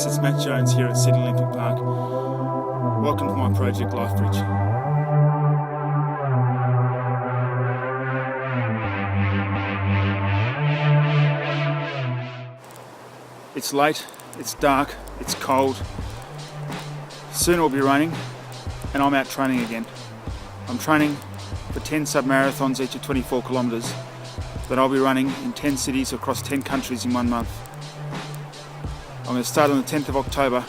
This is Matt Jones here at Sydney Olympic Park. Welcome to my project, LifeBridge. It's late, it's dark, it's cold. Soon it will be raining, and I'm out training again. I'm training for 10 sub-marathons, each of 24 kilometres, that I'll be running in 10 cities across 10 countries in 1 month. I'm going to start on the 10th of October,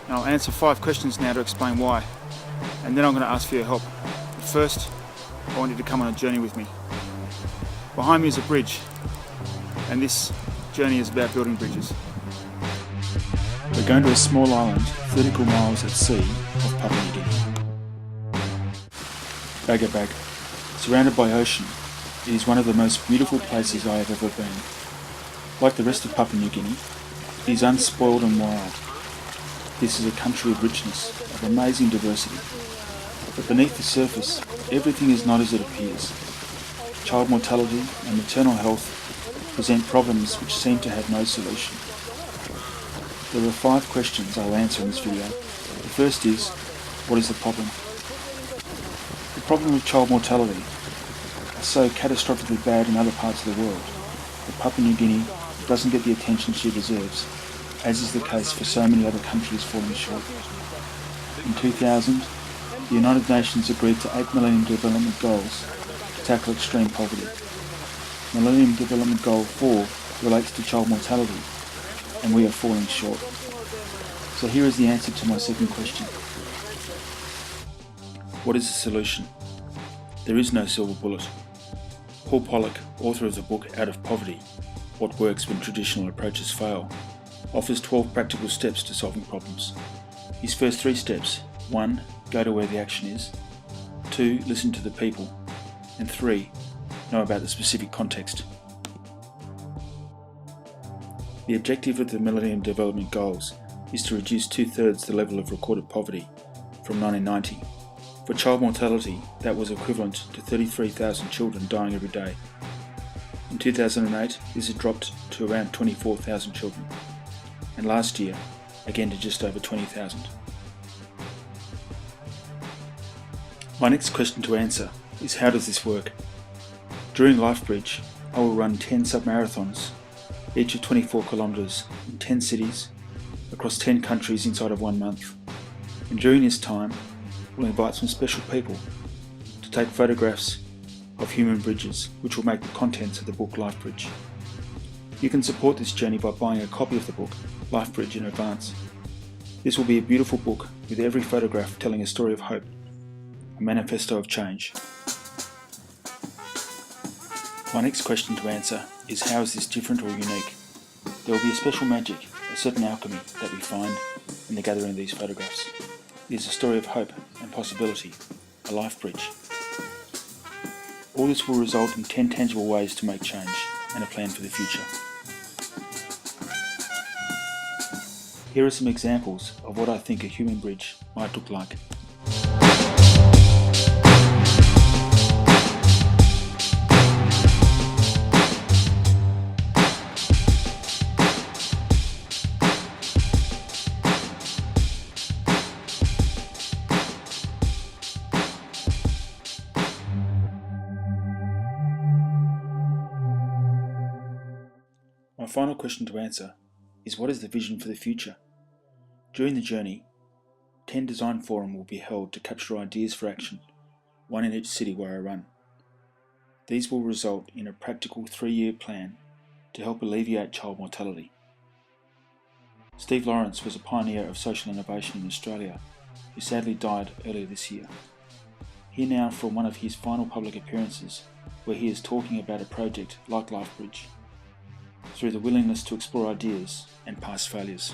and I'll answer 5 questions now to explain why. And then I'm going to ask for your help. But first, I want you to come on a journey with me. Behind me is a bridge, and this journey is about building bridges. We're going to a small island, 34 miles at sea, off Papua New Guinea. Bagabag, surrounded by ocean, it is one of the most beautiful places I have ever been. Like the rest of Papua New Guinea, it is unspoiled and wild. This is a country of richness, of amazing diversity. But beneath the surface, everything is not as it appears. Child mortality and maternal health present problems which seem to have no solution. There are 5 questions I'll answer in this video. The first is, what is the problem? The problem of child mortality is so catastrophically bad in other parts of the world that Papua New Guinea doesn't get the attention she deserves, as is the case for so many other countries falling short. In 2000, the United Nations agreed to 8 Millennium Development Goals to tackle extreme poverty. Millennium Development Goal 4 relates to child mortality, and we are falling short. So here is the answer to my second question. What is the solution? There is no silver bullet. Paul Pollock, author of the book Out of Poverty, What Works When Traditional Approaches Fail, offers 12 practical steps to solving problems. His first 3 steps: 1. Go to where the action is. 2. Listen to the people. And 3. Know about the specific context. The objective of the Millennium Development Goals is to reduce 2/3 the level of recorded poverty from 1990. For child mortality, that was equivalent to 33,000 children dying every day. In 2008, this had dropped to around 24,000 children, and last year, again to just over 20,000. My next question to answer is, how does this work? During LifeBridge, I will run 10 sub-marathons, each of 24 kilometres in 10 cities, across 10 countries inside of 1 month. And during this time, we'll invite some special people to take photographs of human bridges, which will make the contents of the book LifeBridge. You can support this journey by buying a copy of the book LifeBridge in advance. This will be a beautiful book with every photograph telling a story of hope, a manifesto of change. My next question to answer is, how is this different or unique? There will be a special magic, a certain alchemy that we find in the gathering of these photographs. It is a story of hope and possibility, a life bridge. All this will result in 10 tangible ways to make change and a plan for the future. Here are some examples of what I think a human bridge might look like. My final question to answer is, what is the vision for the future? During the journey, 10 design forums will be held to capture ideas for action, 1 in each city where I run. These will result in a practical 3-year plan to help alleviate child mortality. Steve Lawrence was a pioneer of social innovation in Australia, who sadly died earlier this year. Here now from one of his final public appearances, where he is talking about a project like LifeBridge, through the willingness to explore ideas and past failures.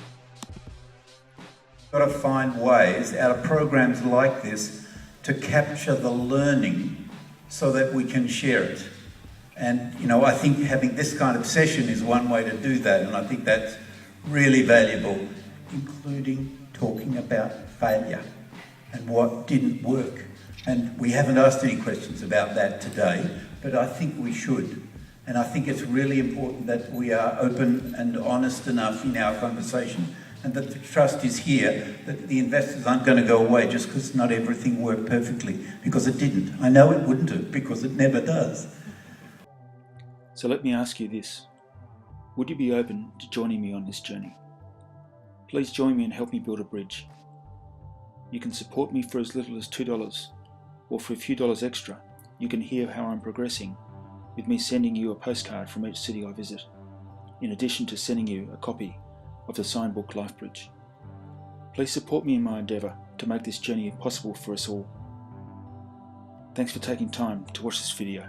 We've got to find ways out of programs like this to capture the learning so that we can share it. And I think having this kind of session is one way to do that, and I think that's really valuable, including talking about failure and what didn't work. And we haven't asked any questions about that today, but I think we should. And I think it's really important that we are open and honest enough in our conversation and that the trust is here, that the investors aren't going to go away just because not everything worked perfectly, because it didn't. I know it wouldn't have, because it never does. So let me ask you this. Would you be open to joining me on this journey? Please join me and help me build a bridge. You can support me for as little as $2, or for a few dollars extra, you can hear how I'm progressing with me sending you a postcard from each city I visit, in addition to sending you a copy of the signed book Lifebridge. Please support me in my endeavour to make this journey possible for us all. Thanks for taking time to watch this video.